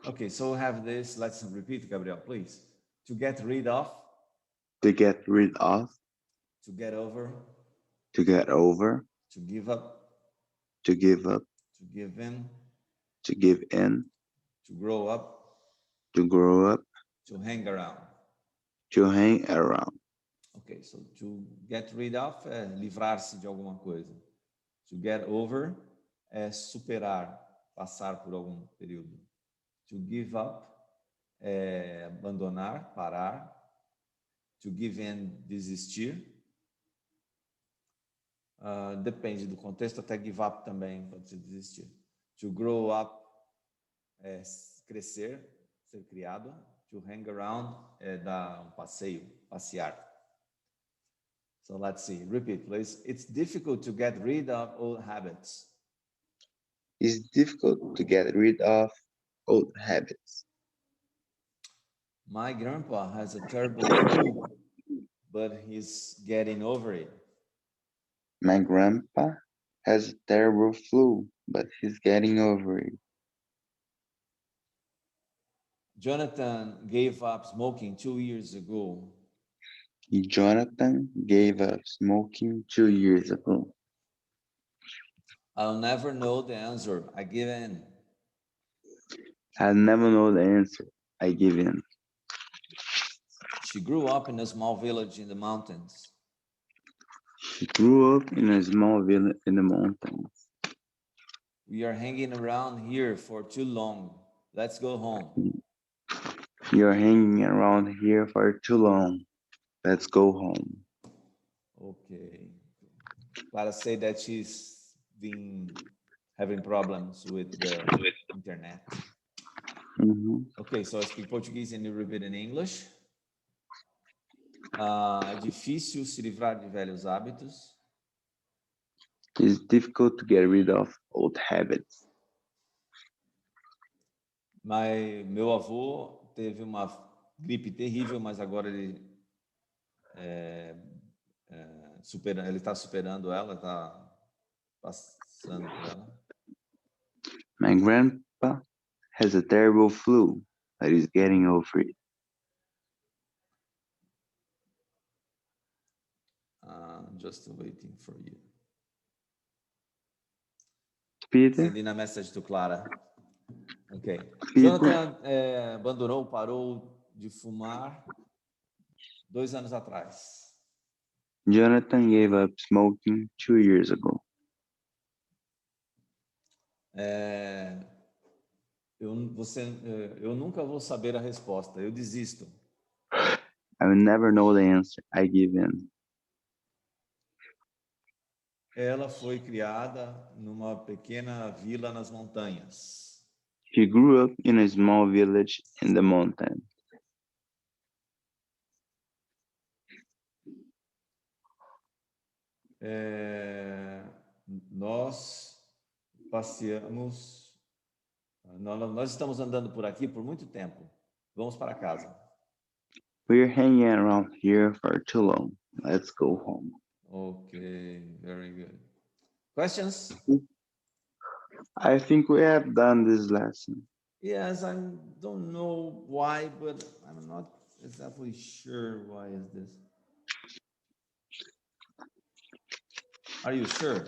Okay, so we have this. Let's repeat, Gabriel, please. To get rid of, To get rid of. to get over, To get over. to give up, To give up. to give in, To give in. to grow up, To grow up. to hang around. To hang around. Ok, so to get rid of é livrar-se de alguma coisa. To get over é superar, passar por algum período. To give up é abandonar, parar. To give in, desistir. Depende do contexto, até give up também pode ser desistir. To grow up é crescer, ser criado. To hang around é dar um passeio, passear. So let's see. Repeat, please. It's difficult to get rid of old habits. It's difficult to get rid of old habits. My grandpa has a terrible flu, but he's getting over it. My grandpa has a terrible flu, but he's getting over it. Jonathan gave up smoking 2 years ago. Jonathan gave up smoking 2 years ago. I'll never know the answer. I give in. I'll never know the answer. I give in. She grew up in a small village in the mountains. She grew up in a small village in the mountains. We are hanging around here for too long. Let's go home. You're hanging around here for too long. Let's go home. Okay. Clara said that she's been having problems with the internet. Okay, so I speak Portuguese and you repeat in English. É difícil se livrar de velhos hábitos. It's difficult to get rid of old habits. Meu avô teve uma gripe terrível, mas agora ele ele está superando ela, está passando por ela. My grandpa has a terrible flu, but he's getting over it. Just waiting for you. Peter? Sending a message to Clara. Ok. Jonathan abandonou, parou de fumar 2 anos atrás. Jonathan gave up smoking 2 years ago. Eu nunca vou saber a resposta. Eu desisto. I will never know the answer. I give in. Ela foi criada numa pequena vila nas montanhas. She grew up in a small village in the mountains. Nós passeamos. Nós estamos andando por aqui por muito tempo. Vamos para casa. We're hanging around here for too long. Let's go home. Okay, very good. Questions? I think we have done this lesson. Yes, I don't know why, but I'm not exactly sure why is this. Are you sure?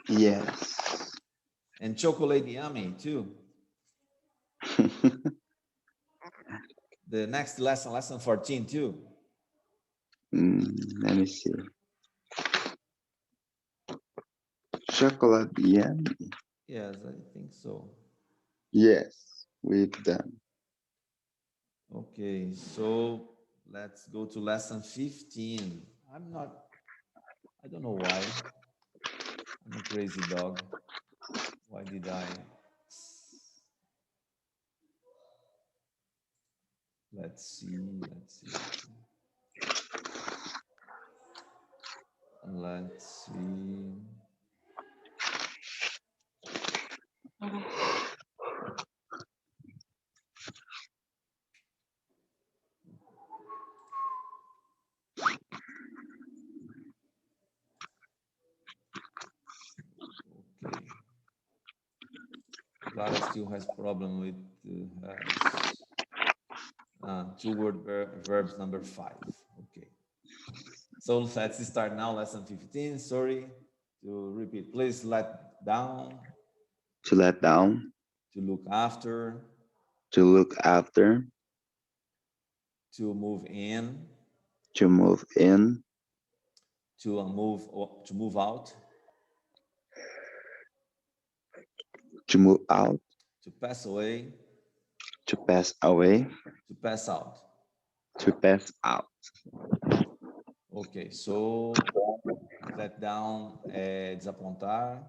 Yes. And chocolate yummy too. The next lesson, lesson 14 too. Let me see. Chocolate yummy. Yes, I think so. Yes, we've done. Okay, so let's go to lesson 15. I don't know why. I'm a crazy dog. Why did I? Let's see. Let's see. Okay. Clara's still has problem with two-word verbs number 5. Okay. So let's start now, lesson 15. Sorry to repeat. Please let down. To let down. To look after. To look after. To move in. To move in. To move out. To move out. To pass away. To pass away. To pass out. To pass out. Ok, so let down é desapontar.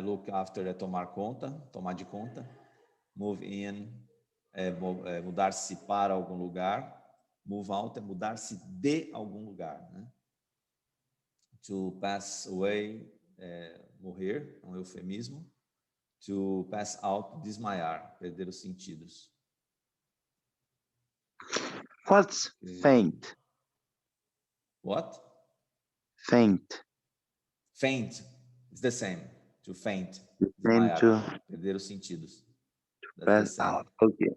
Look after é tomar conta, tomar de conta. Move in é mudar-se para algum lugar. Move out é mudar-se de algum lugar, né? To pass away é morrer, é um eufemismo. To pass out, desmaiar, perder os sentidos. What's faint? What? Faint. Faint is the same. To faint, Same desmaiar, to perder os sentidos. pass out. Okay.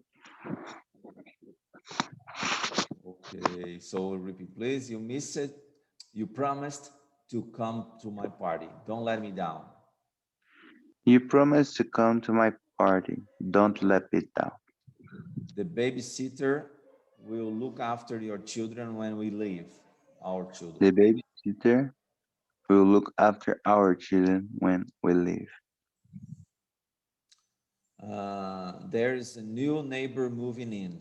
Okay, so repeat, please. You missed it. You promised to come to my party. Don't let me down. You promised to come to my party. Don't let me down. The babysitter will look after your children when we leave, our children. The babysitter will look after our children when we leave. There's a new neighbor moving in.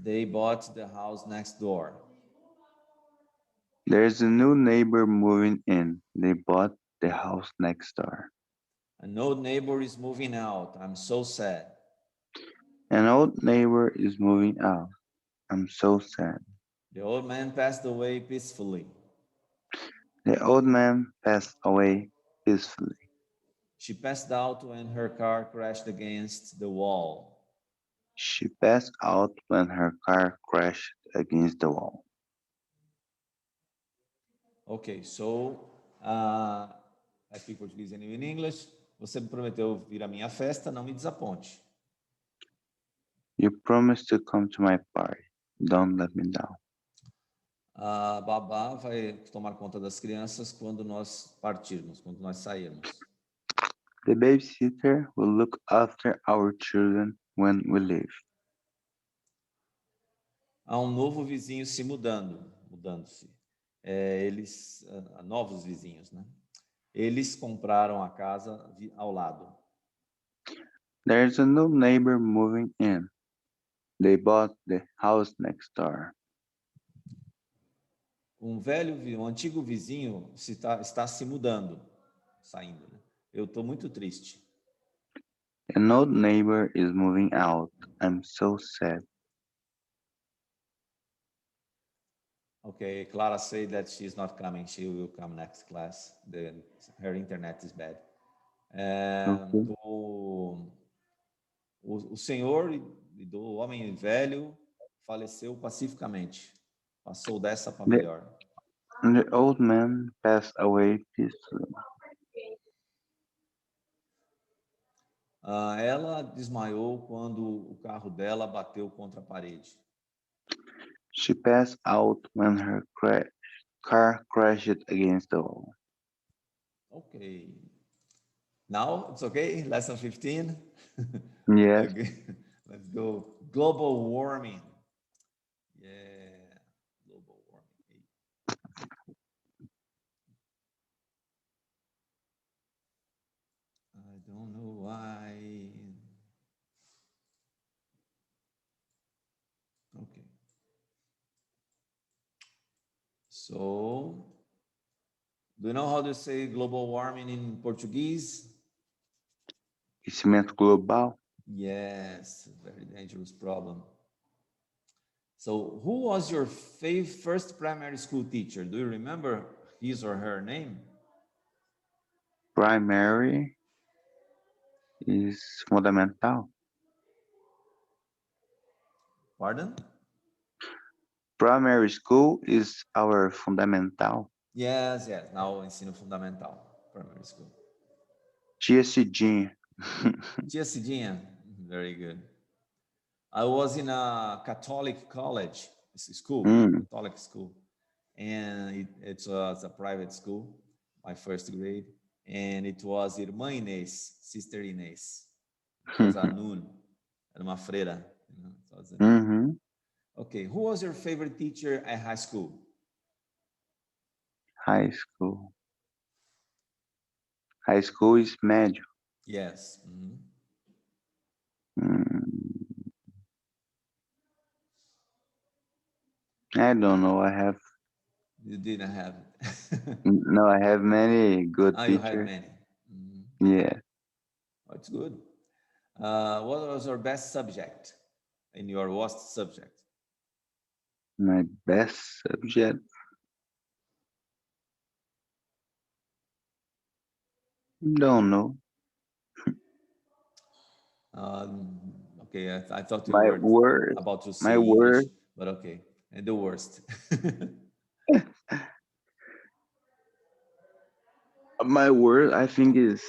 They bought the house next door. There's a new neighbor moving in. They bought the house next door. An old neighbor is moving out. I'm so sad. An old neighbor is moving out. I'm so sad. The old man passed away peacefully. The old man passed away peacefully. She passed out when her car crashed against the wall. She passed out when her car crashed against the wall. Ok, so I speak Portuguese and you in English. Você me prometeu vir à minha festa, não me desaponte. You promised to come to my party. Don't let me down. A babá vai tomar conta das crianças quando nós partirmos, quando nós sairmos. The babysitter will look after our children when we leave. Há um novo vizinho se mudando-se. Novos vizinhos, né? Eles compraram a casa ao lado. There's a new neighbor moving in. They bought the house next door. Um antigo vizinho está se mudando, saindo. Né? Eu estou muito triste. An old neighbor is moving out. I'm so sad. Okay, Clara said that she's not coming. She will come next class. Her internet is bad. Okay. O senhor do homem velho faleceu pacificamente. Passou dessa para melhor. The old man passed away peacefully. Ela desmaiou quando o carro dela bateu contra a parede. She passed out when her car crashed against the wall. Okay. Now it's okay. Lesson 15. Yes. Okay. Let's go. Global warming. Yeah. Global warming. I don't know why. Okay. So, do you know how to say global warming in Portuguese? Aquecimento global. Yes, very dangerous problem. So, who was your first primary school teacher? Do you remember his or her name? Primary is fundamental. Pardon? Primary school is our fundamental. Yes, yes. Now ensino fundamental, primary school. Tia Cidinha. Tia Cidinha, very good. I was in a Catholic college school, Mm. Catholic school, and it was a private school, my first grade, and it was Irmã Inês, Sister Inês. It was a nun, era uma freira. You know, so it was a nun. Mm-hmm. Okay, who was your favorite teacher at high school? High school. High school is médio. Yes. Mhm. Mm. I don't know. I have You didn't have it. no. I have many good You had teachers. many. Mhm. Yeah. Oh, it's good. What was your best subject in your worst subject? My best subject. Don't know. Okay, I thought you My were worst. about to say My English, worst. but okay. And the worst. My worst. I think is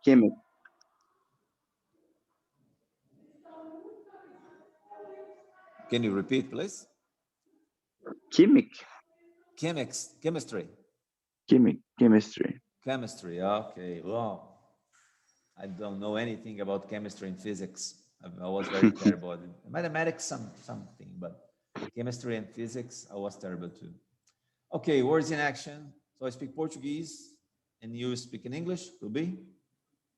chemic. Can you repeat, please? Chemic. Chemistry. Chemistry. Chemistry. Okay. Well, I don't know anything about chemistry and physics. I was very terrible. Mathematics, something, but chemistry and physics, I was terrible too. Okay, words in action. So I speak Portuguese and you speak in English, will be?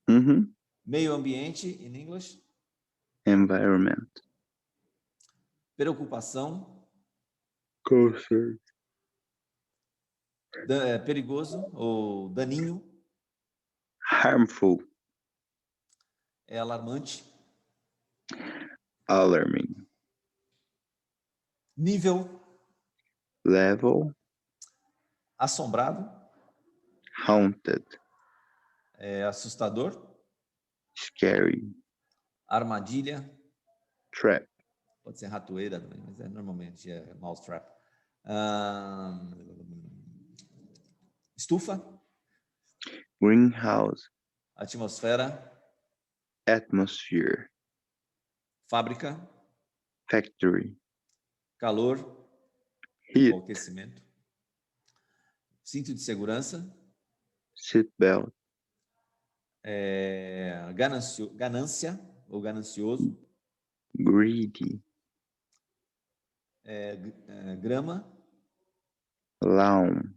Mm-hmm. Meio ambiente in English. Environment. Preocupação. Concern. Perigoso ou daninho. Harmful. Alarmante. Alarming. Nível. Level. Assombrado. Haunted. Assustador. Scary. Armadilha. Trap. Pode ser ratoeira também, mas normalmente é mousetrap. Estufa. Greenhouse. Atmosfera. Atmosphere. Fábrica. Factory. Calor. Heat. Ou aquecimento. Cinto de segurança. Seatbelt. Ganância ou ganancioso. Greedy. Grama. Lawn.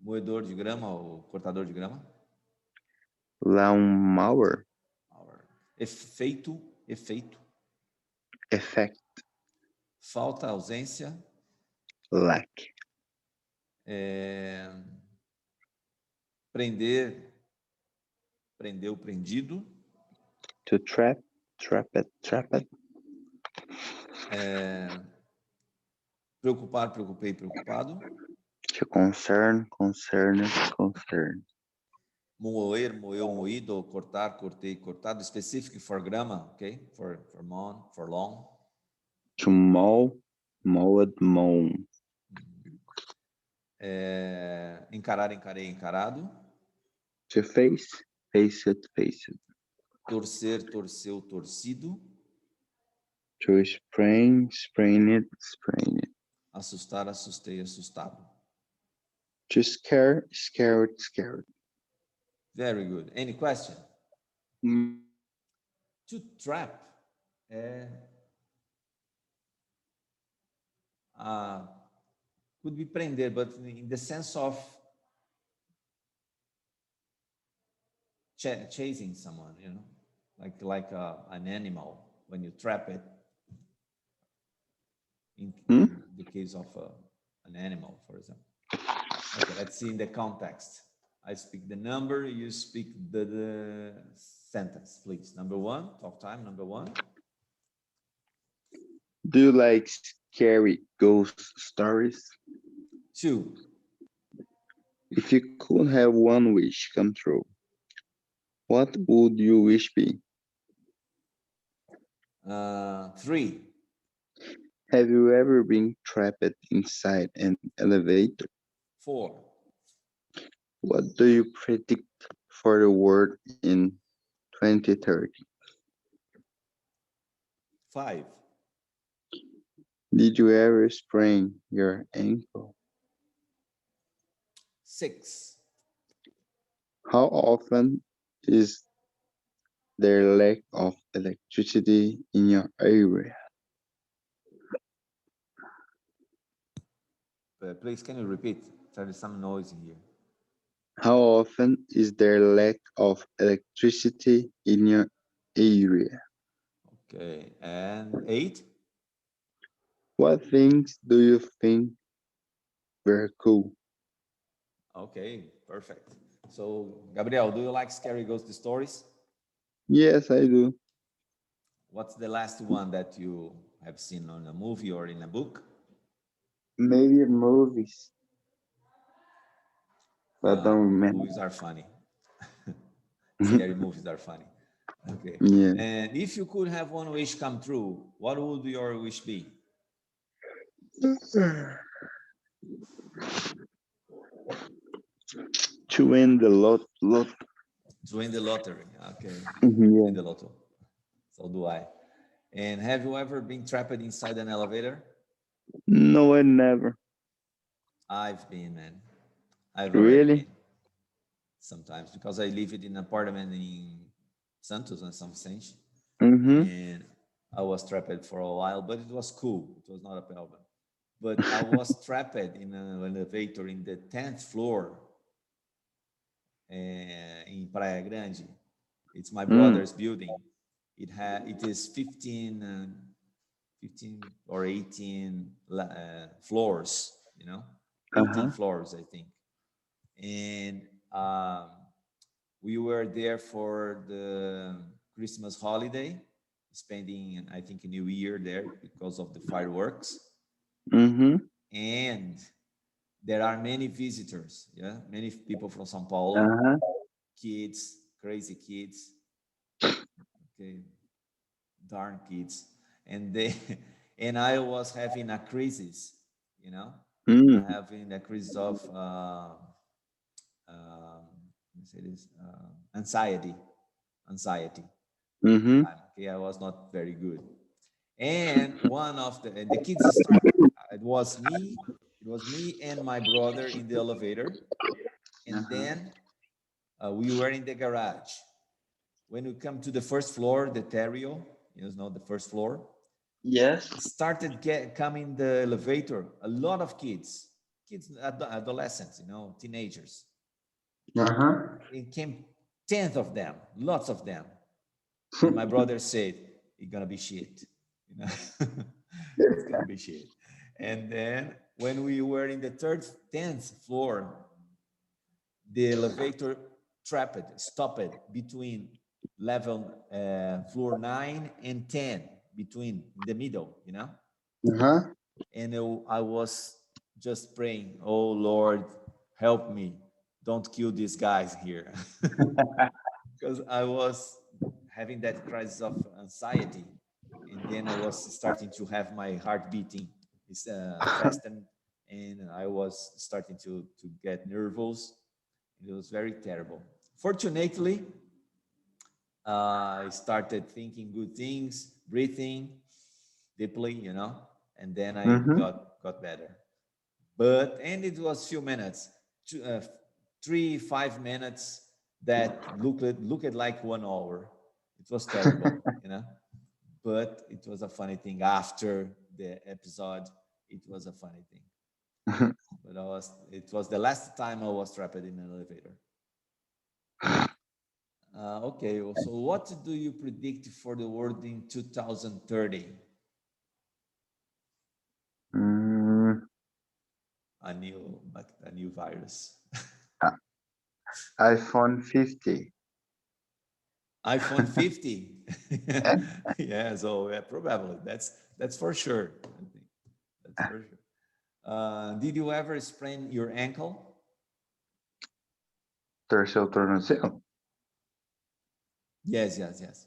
Moedor de grama ou cortador de grama. Lawnmower. Efeito. Effect. Falta, ausência. Lack. Prender. Prendeu, prendido. To trap. Trap it. Preocupar, preocupei, preocupado. To concern. Moer, moeu, moído, cortar, cortei, cortado. Specific for grammar, okay? For long. To mow. Mowed, mown. Encarar, encarei, encarado. To face. Face it. Torcer, torceu, torcido. To sprain it. Assustar, assustei, assustado. To scare. Scared. Very good. Any question? Mm. To trap could be prender, but in the sense of chasing someone, you know, like an animal when you trap it. In the case of an animal, for example. Okay, let's see in the context. I speak the number, you speak the sentence, please. Number one, talk time, number one. Do you like scary ghost stories? 2. If you could have one wish come true, what would your wish be? 3. Have you ever been trapped inside an elevator? 4. What do you predict for the world in 2030? 5, Did you ever sprain your ankle? 6, How often is there lack of electricity in your area? please can you repeat? There is some noise in here. How often is there lack of electricity in your area? Okay, and 8. What things do you think were cool? Okay, perfect. So, Gabriel, do you like scary ghost stories? Yes, I do. What's the last one that you have seen on a movie or in a book? Maybe movies, but don't remember. Movies are funny. Scary movies are funny. Okay. Yeah. And if you could have one wish come true, what would your wish be? To win the lot. To win the lottery. Okay. Yeah. Win the lotto. So do I. And have you ever been trapped inside an elevator? No, I never. I've been, man. I've already Really? been sometimes because I live in an apartment in Santos and São Vicente, Mm-hmm. and I was trapped for a while, but it was cool. It was not a problem. But I was trapped in an elevator in the 10th floor in Praia Grande. It's my brother's building. It is 15 or 18 floors, 18 Uh-huh. floors, I think. And we were there for the Christmas holiday, spending, I think, a New Year there because of the fireworks. Mm-hmm. And there are many visitors, yeah, many people from São Paulo, Uh-huh. kids, crazy kids, okay, darn kids, and they, and I was having a crisis, Mm. having a crisis of, let me say this, anxiety at the Mm-hmm. time. Okay, I was not very good, and one of the kids started. It was me and my brother in the elevator, and Uh-huh. then we were in the garage. When we come to the first floor, the terrio, the first floor, Yes. started coming the elevator. A lot of kids, adolescents, teenagers. Uh-huh. It came 10th of them, lots of them. And my brother said, "It's gonna be shit," it's gonna be shit. And then when we were in the 10th floor, the elevator stopped between level floor 9 and 10, between in the middle, Uh-huh. and I was just praying, "Oh Lord, help me, don't kill these guys here," because I was having that crisis of anxiety, and then I was starting to have my heart beating fast, and I was starting to get nervous. It was very terrible. Fortunately, I started thinking good things, breathing deeply, and then I Mm-hmm. got better. And it was few minutes, 3 5 minutes that looked like 1 hour. It was terrible, but it was a funny thing after the episode. It was a funny thing. But it was the last time I was trapped in an elevator. Okay, so what do you predict for the world in 2030? Mm, A new virus. iPhone 50. iPhone 50. Yeah, so yeah, probably that's for sure. I think that's for sure. Did you ever sprain your ankle? Terceiro tornozelo. Yes, yes, yes.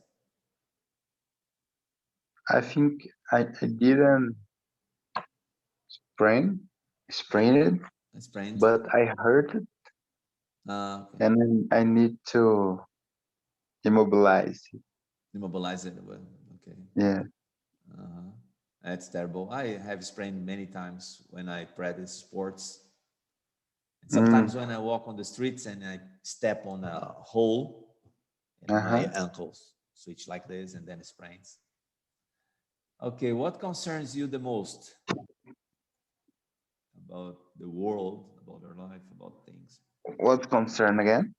I think I didn't sprain sprain it, Sprained. but I hurt it. Okay. and then I need to immobilize it. Immobilize it. Well, okay. Yeah. Uh-huh. That's terrible. I have sprained many times when I practice sports. And Mm, sometimes when I walk on the streets and I step on a hole and my uh-huh. ankles switch like this and then it sprains. Okay, what concerns you the most about the world, about our life, about things? What concern again?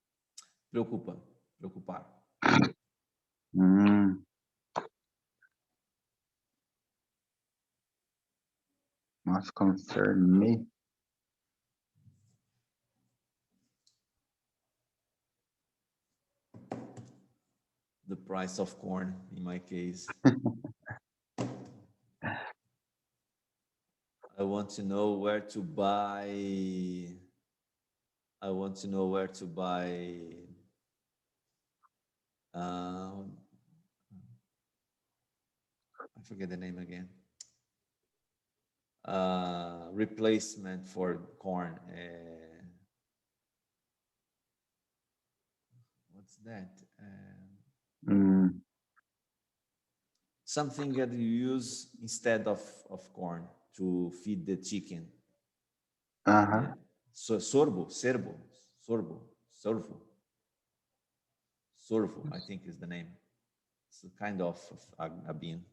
Preocupa, preocupar. Mm, what concern me? The price of corn, in my case. I want to know where to buy. I want to know where to buy. Um, I forget the name again. Replacement for corn. What's that? Mm, Something that you use instead of corn to feed the chicken. uh-huh. So sorbo, sorvo, I think is the name. It's a kind of a bean.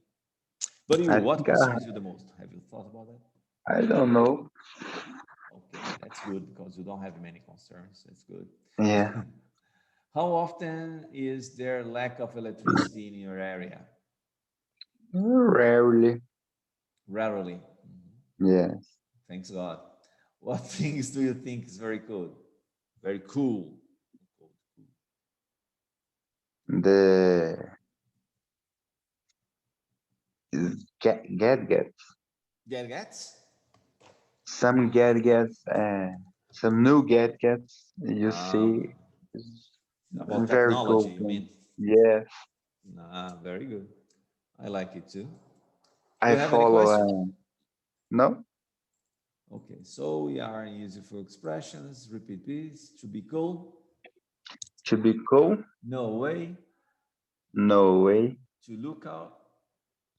But you, I what think concerns you the most? Have you thought about that? I don't know. Okay, that's good because you don't have many concerns. That's good. Yeah. How often is there lack of electricity in your area? Rarely. Rarely. Yes. Thanks God. What things do you think is very cool? Very cool. The gadgets. Gadgets? Some gadgets, some new gadgets you Ah, see is about very technology, cool you thing. mean? Yes. Ah, very good. I like it too. Do I you have any follow, question? no? Okay, so we are in useful expressions. Repeat please. To be cool. To be cool? No way. No way. To look out.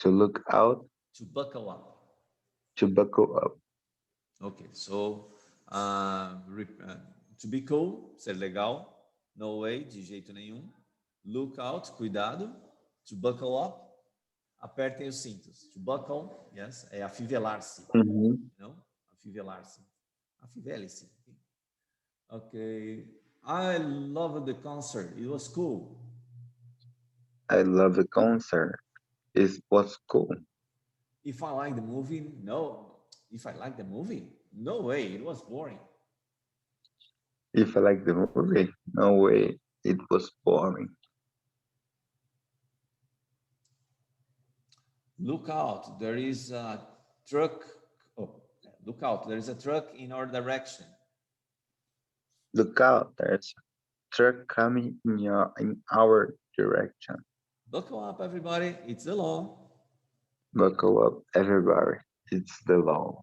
To look out. To buckle up. To buckle up. Ok, so to be cool, ser legal. No way, de jeito nenhum. Look out, cuidado. To buckle up, apertem os cintos. To buckle, yes, é afivelar-se. Mhm. Não? Afivelar-se. Afivele-se. Okay. I loved the concert. It was cool. I love the concert. It was cool. If I like the movie, no. If I like the movie, no way. It was boring. If I like the movie, no way. It was boring. Look out. There is a truck. Oh, look out. There is a truck in our direction. Look out, there's a truck coming in our direction. Buckle up, everybody. It's the law. Buckle up, everybody. It's the law.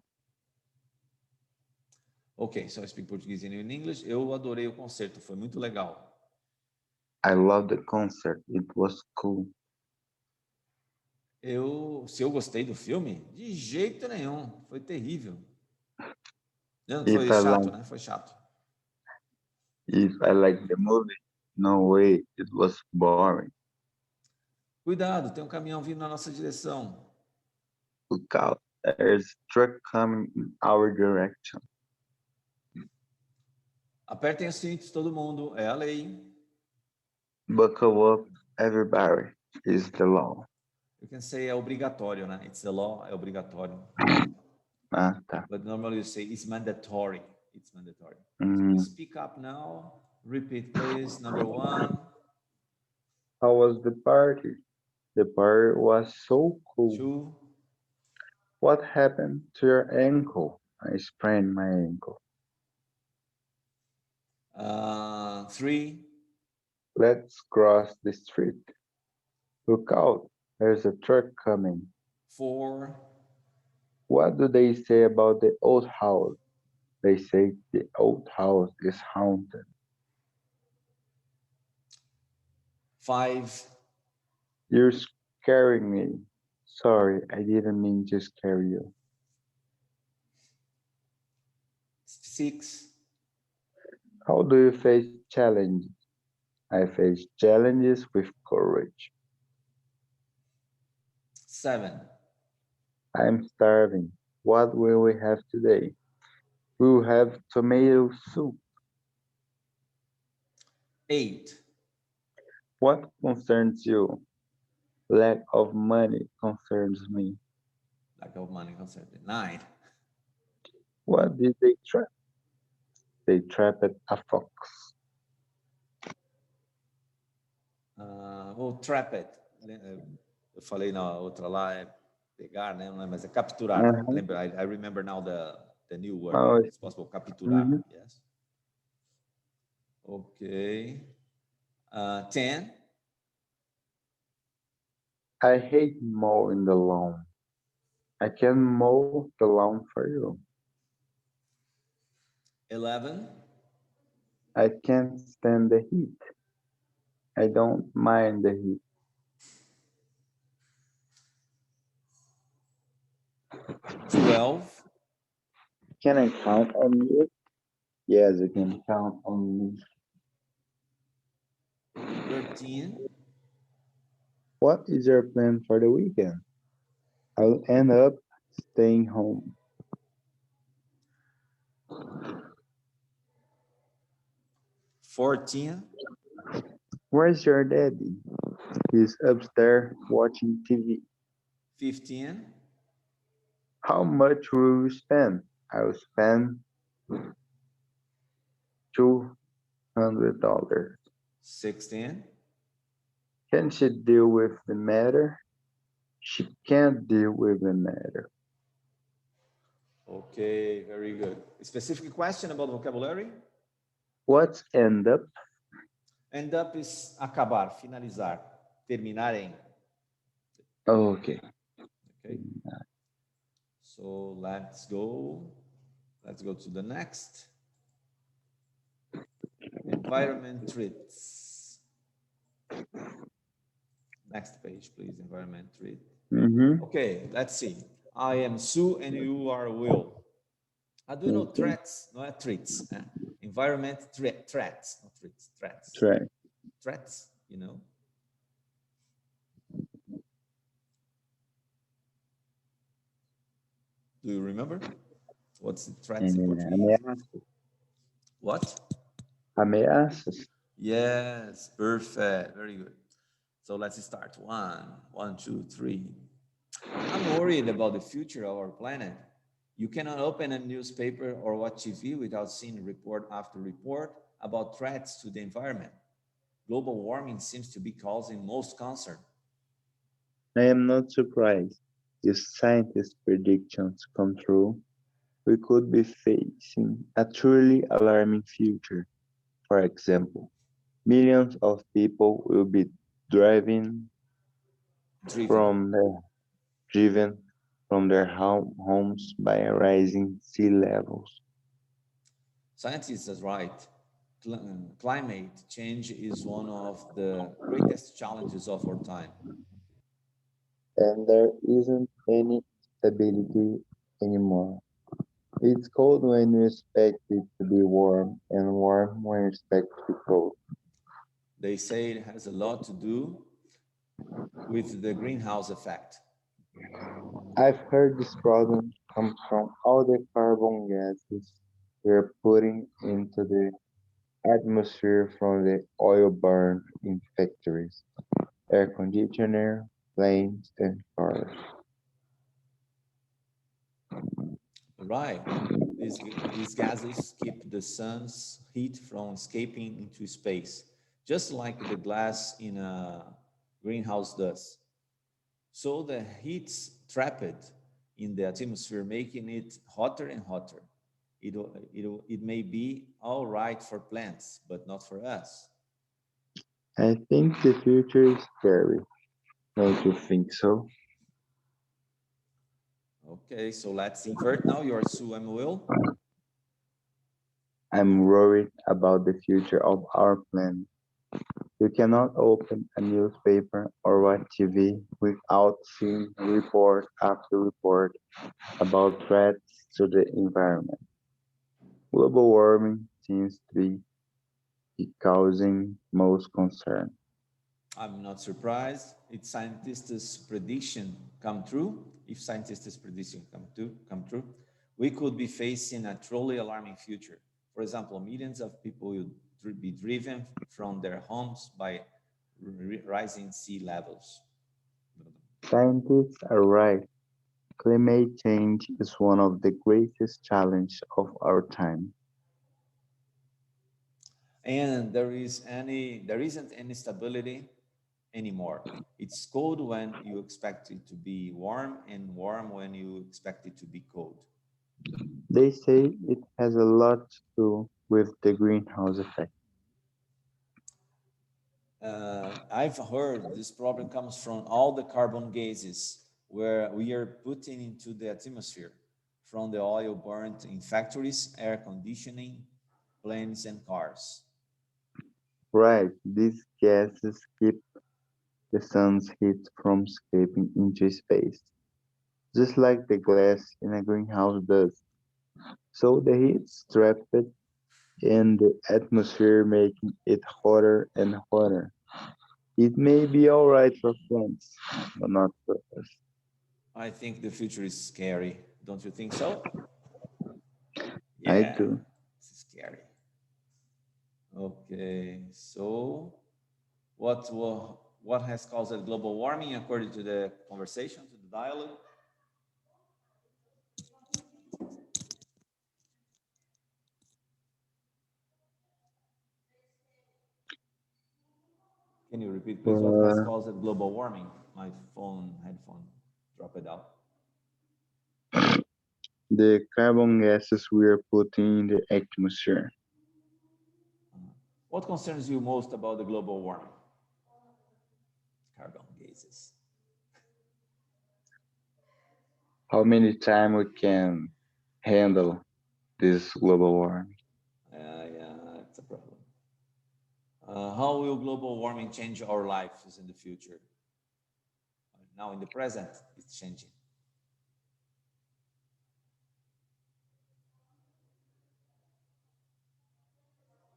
Ok, so I speak Portuguese and in English. Eu adorei o concerto. Foi muito legal. I love the concert. It was cool. Se eu gostei do filme? De jeito nenhum. Foi terrível. Não, If foi I chato, like né? Foi chato. if I like the movie, no way. It was boring. Cuidado, tem um caminhão vindo na nossa direção. Look out, there's truck coming in our direction. Apertem os cintos, todo mundo. É a lei. Buckle up, everybody. It's the law. You can say é obrigatório, né? It's the law, é obrigatório. Ah, tá. But normally you say it's mandatory. It's mandatory. So Mm. you speak up now. Repeat, please. Number one. How was the party? The party was so cool. Two. What happened to your ankle? I sprained my ankle. Three. Let's cross the street. Look out, there's a truck coming. Four. What do they say about the old house? They say the old house is haunted. 5, You're scaring me. Sorry, I didn't mean to scare you. 6, How do you face challenges? I face challenges with courage. 7, I'm starving. What will we have today? We'll have tomato soup. 8, What concerns you? Lack of money concerns me. lack of money concern. 9, What did they trap? They trapped a fox. trap it. Eu falei na outra lá é pegar, né? Não é, mas é capturar. Uh-huh. Lembra? I remember now the new word. Oh, It's possible. Capturar. mhm. Yes. Okay. 10, I hate mowing the lawn. I can mow the lawn for you. 11, I can't stand the heat. I don't mind the heat. 12, Can I count on you? Yes, you can count on me. 13, What is your plan for the weekend? I'll end up staying home. 14, Where's your daddy? He's upstairs watching TV. 15, How much will you spend? I'll spend $200. 16. Can she deal with the matter? She can't deal with the matter. Okay, very good. Specific question about vocabulary? What's end up? End up is acabar, finalizar, terminar em. Okay. Okay. So let's go. Let's go to the next. Environment threats. Next page, please. Environment threat. Okay, let's see. I am Sue and you are Will. How do you know threats? Not threats. Environment threats, not threats. Threats. Threats, you know. Do you remember? What's the threats in Portuguese? What? Ameaças. Yes, perfect. Very good. So let's start. One, two, three. I'm worried about the future of our planet. You cannot open a newspaper or watch TV without seeing report after report about threats to the environment. Global warming seems to be causing most concern. I am not surprised. If scientists' predictions come true, we could be facing a truly alarming future. For example, millions of people will be driven from their homes by rising sea levels. Scientists are right. Climate change is one of the greatest challenges of our time. And there isn't any stability anymore. It's cold when you expect it to be warm, and warm when you expect it to be cold. They say it has a lot to do with the greenhouse effect. I've heard this problem comes from all the carbon gases we're putting into the atmosphere from the oil burned in factories, air conditioner, planes, and cars. Right. These gases keep the sun's heat from escaping into space, just like the glass in a greenhouse does. So the heat's trapped in the atmosphere, making it hotter and hotter. It may be all right for plants, but not for us. I think the future is scary. Don't you think so? Okay, so let's invert now. You're Sue, I'm Will. I'm worried about the future of our planet. You cannot open a newspaper or watch TV without seeing report after report about threats to the environment. Global warming seems to be causing most concern. I'm not surprised. If scientists' prediction come true, if scientists' prediction come true, we could be facing a truly alarming future. For example, millions of people will be driven from their homes by rising sea levels. Scientists are right. Climate change is one of the greatest challenges of our time. And there isn't any stability anymore. It's cold when you expect it to be warm and warm when you expect it to be cold. They say it has a lot to do with the greenhouse effect. I've heard this problem comes from all the carbon gases where we are putting into the atmosphere from the oil burnt in factories, air conditioning, planes, and cars. Right, these gases keep the sun's heat from escaping into space, just like the glass in a greenhouse does. So the heat is trapped in the atmosphere, making it hotter and hotter. It may be alright for plants, but not for us. I think the future is scary. Don't you think so? I Yeah, do. it's scary. Okay, so what has caused global warming according to the conversation, to the dialogue? Can you repeat, please? What has Uh, caused global warming? My headphone dropped it out. the carbon gases we are putting in the atmosphere. What concerns you most about the global warming? Carbon gases. How many times we can handle this global warming? Yeah, it's a problem. How will global warming change our lives in the future? Now, in the present, it's changing.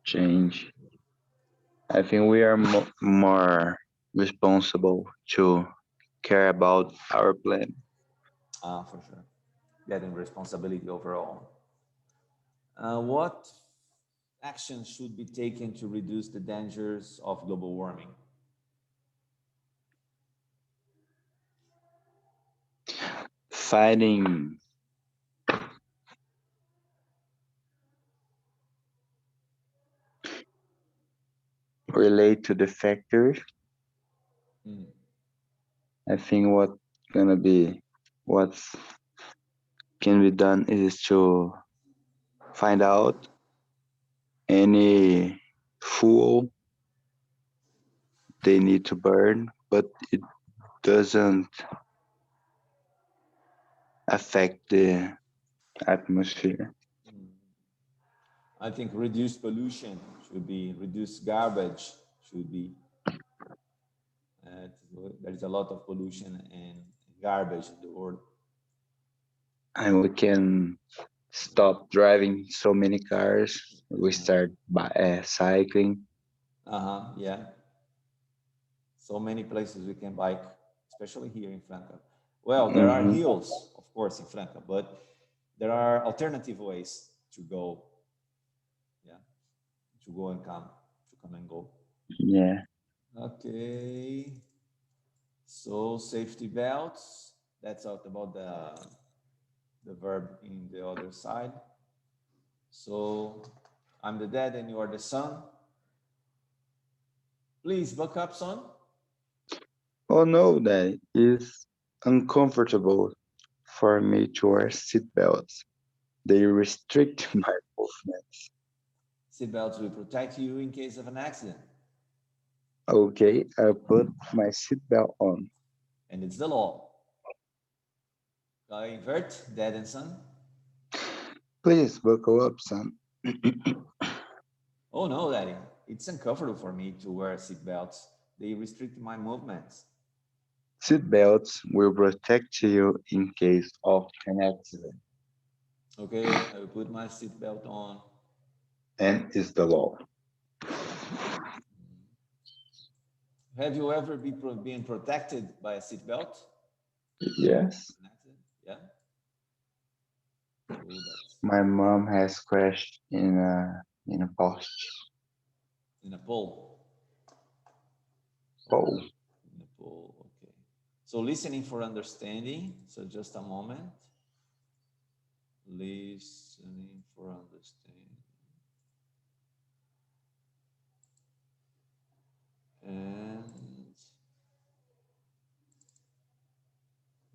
Change. I think we are more responsible to care about our planet. For sure. Getting responsibility overall. What actions should be taken to reduce the dangers of global warming? Fighting relate to the factors. Mm. I think what can be done is to find out any fuel they need to burn, but it doesn't affect the atmosphere. Mm. I think reduce pollution should be, reduce garbage should be. Uh, there is a lot of pollution and garbage in the world. And we can stop driving so many cars. We start by cycling. Yeah. So many places we can bike, especially here in Franca. Well, there are Hmm. hills, of course, in Franca, but there are alternative ways to go. Yeah, to go and come, to come and go. Yeah. Okay. So safety belts. That's out about the verb in the other side. So I'm the dad and you are the son. Please buck up, son. Oh no, that is uncomfortable for me to wear seatbelts. They restrict my movement. Seatbelts will protect you in case of an accident. Okay, I put my seatbelt on. And it's the law. Invert, dad and son. Please buckle up, son. Oh no, daddy. it's uncomfortable for me to wear seatbelts. They restrict my movements. Seatbelts will protect you in case of an accident, Okay, I will put my seatbelt on. and is the law. Have you ever been protected by a seatbelt? Yes. Yeah. So that's My mom has crashed in a post. in a pole. Pole. In a pole. Okay. So listening for understanding. So just a moment. Listening for understanding. And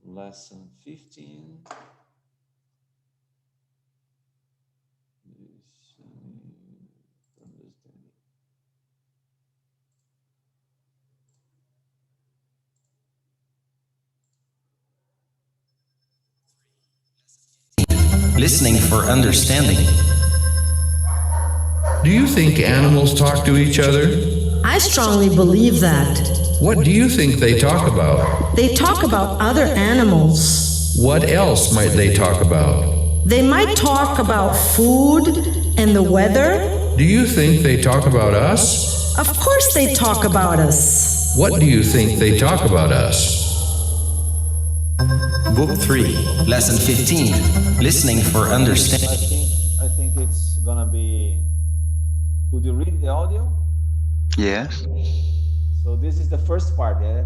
lesson 15. Listening for understanding. Listening for understanding. Do you think animals talk to each other? I strongly believe that. What do you think they talk about? They talk about other animals. What else might they talk about? They might talk about food and the weather. Do you think they talk about us? Of course they talk about us. What do you think they talk about us? Book 3, Lesson 15. Listening for understanding. I think it's gonna be. Could you read the audio? Yes. So this is the first part. Yeah?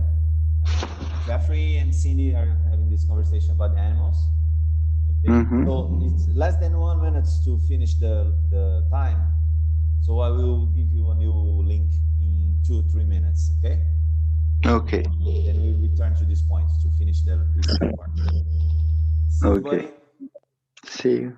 Jeffrey and Cindy are having this conversation about animals. Okay. Mhm. So it's less than 1 minute to finish the time. So I will give you a new link in 2-3 minutes. Okay. Okay. Then we return to this point to finish this part. See you, Okay. buddy. See you.